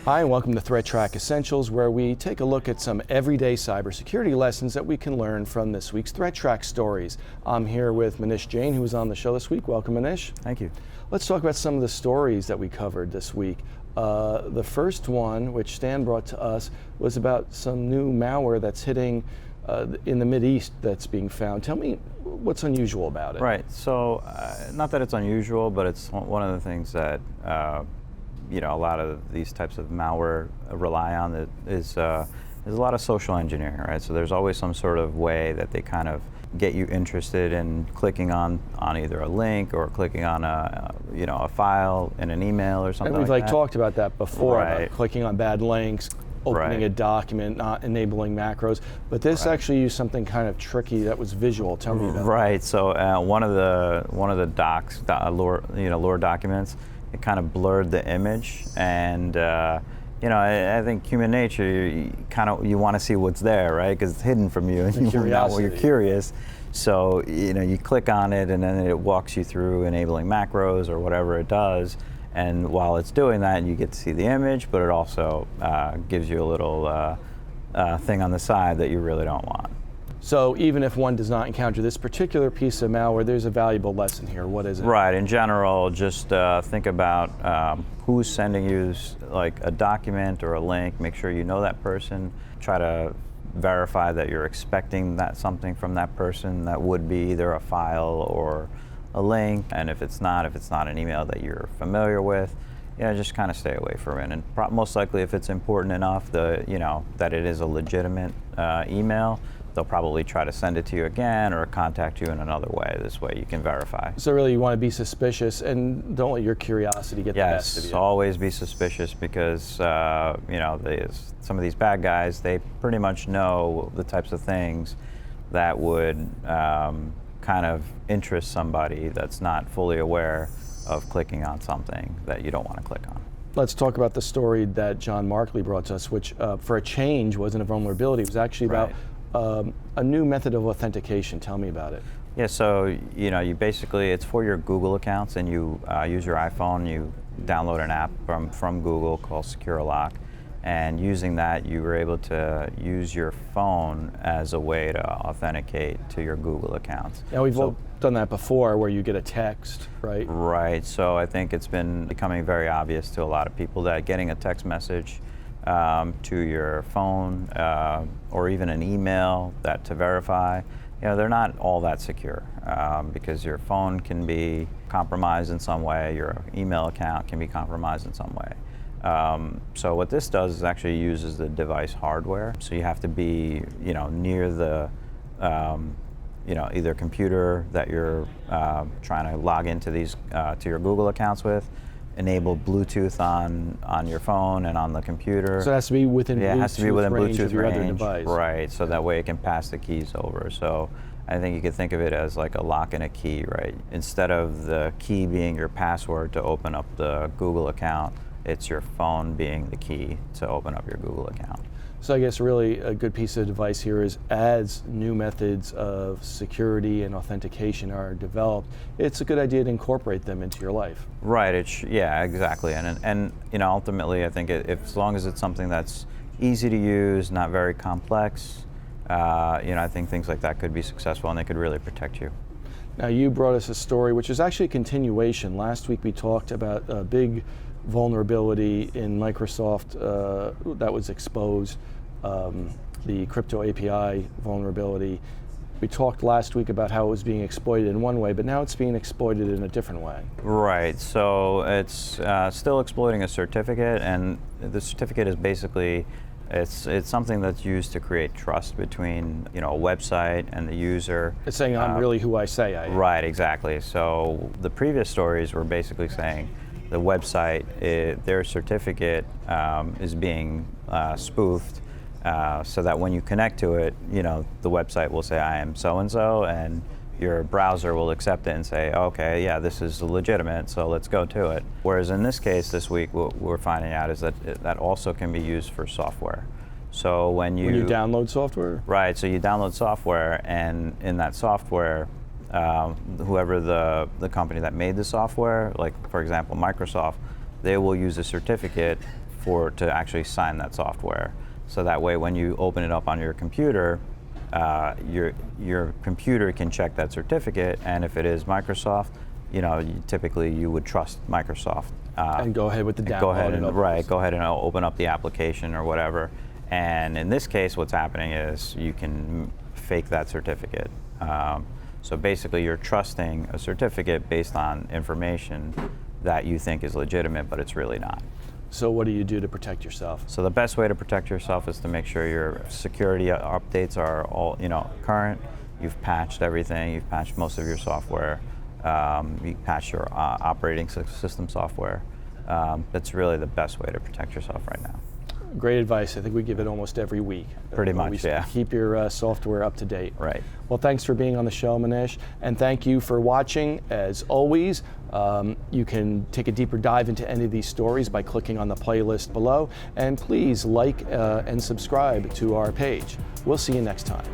Hi, and welcome to ThreatTraq Essentials, where we take a look at some everyday cybersecurity lessons that we can learn from this week's ThreatTraq stories. I'm here with Manish Jain, who was on the show this week. Welcome, Manish. Thank you. Let's talk about some of the stories that we covered this week. The first one, which Stan brought to us, was about some new malware that's hitting in the Mideast that's being found. Tell me what's unusual about it. Right. So, not that it's unusual, but it's one of the things that a lot of these types of malware rely on. That is there's a lot of social engineering, right? So there's always some sort of way that they kind of get you interested in clicking on either a link or clicking on a file in an email or something. And we've talked about that before, right. About clicking on bad links, opening right. a document, not enabling macros. But this right. actually used something kind of tricky that was visual. Tell me about right. So one of the docs, lore documents, it kind of blurred the image, and I think human nature, you want to see what's there, right? Because it's hidden from you, and you're curious. So you click on it, and then it walks you through enabling macros or whatever it does. And while it's doing that, you get to see the image, but it also gives you a little thing on the side that you really don't want. So even if one does not encounter this particular piece of malware, there's a valuable lesson here. What is it? Right. In general, just think about who's sending you like a document or a link. Make sure you know that person. Try to verify that you're expecting something from that person that would be either a file or a link. And if it's not an email that you're familiar with, just kind of stay away from it. And most likely, if it's important enough, that it is a legitimate email, they'll probably try to send it to you again or contact you in another way. This way you can verify. So really you want to be suspicious and don't let your curiosity get the best of you. Yes, always be suspicious, because some of these bad guys, they pretty much know the types of things that would kind of interest somebody that's not fully aware of clicking on something that you don't want to click on. Let's talk about the story that John Markley brought to us, which for a change wasn't a vulnerability. It was actually about a new method of authentication. Tell me about it. Yeah, so you basically, it's for your Google accounts, and you use your iPhone, you download an app from Google called Secure Lock, and using that you were able to use your phone as a way to authenticate to your Google accounts. Now we've all done that before, where you get a text, right? Right, so I think it's been becoming very obvious to a lot of people that getting a text message to your phone or even an email to verify, they're not all that secure, because your phone can be compromised in some way, your email account can be compromised in some way. So what this does is actually uses the device hardware. So you have to be near the either computer that you're trying to log into these to your Google accounts with, enable Bluetooth on your phone and on the computer. So it has to be within Bluetooth, it has to be within range Bluetooth of your range, other device. Right, so that way it can pass the keys over. So I think you could think of it as like a lock and a key, right? Instead of the key being your password to open up the Google account, it's your phone being the key to open up your Google account. So I guess really a good piece of advice here is, as new methods of security and authentication are developed, it's a good idea to incorporate them into your life. Right, exactly. And ultimately I think as long as it's something that's easy to use, not very complex, I think things like that could be successful and they could really protect you. Now you brought us a story which is actually a continuation. Last week we talked about a big vulnerability in Microsoft that was exposed, the crypto API vulnerability. We talked last week about how it was being exploited in one way, but now it's being exploited in a different way. Right, so it's still exploiting a certificate, and the certificate is basically, it's something that's used to create trust between a website and the user. It's saying I'm really who I say I am. Right, exactly. So the previous stories were basically saying the website, their certificate is being spoofed, so that when you connect to it, the website will say, I am so-and-so, and your browser will accept it and say, okay, yeah, this is legitimate, so let's go to it. Whereas in this case, this week, what we're finding out is that that also can be used for software. So when you download software? Right, so you download software, and in that software, whoever the company that made the software, like for example Microsoft, they will use a certificate to actually sign that software. So that way, when you open it up on your computer, your computer can check that certificate, and if it is Microsoft, typically you would trust Microsoft. And go ahead with the download. Go ahead and open up the application or whatever. And in this case, what's happening is you can fake that certificate. So basically, you're trusting a certificate based on information that you think is legitimate, but it's really not. So what do you do to protect yourself? So the best way to protect yourself is to make sure your security updates are all current. You've patched everything. You've patched most of your software. You patch your operating system software. That's really the best way to protect yourself right now. Great advice. I think we give it almost every week. Pretty much, yeah. Keep your software up to date. Right. Well, thanks for being on the show, Manish, and thank you for watching. As always, you can take a deeper dive into any of these stories by clicking on the playlist below, and please like and subscribe to our page. We'll see you next time.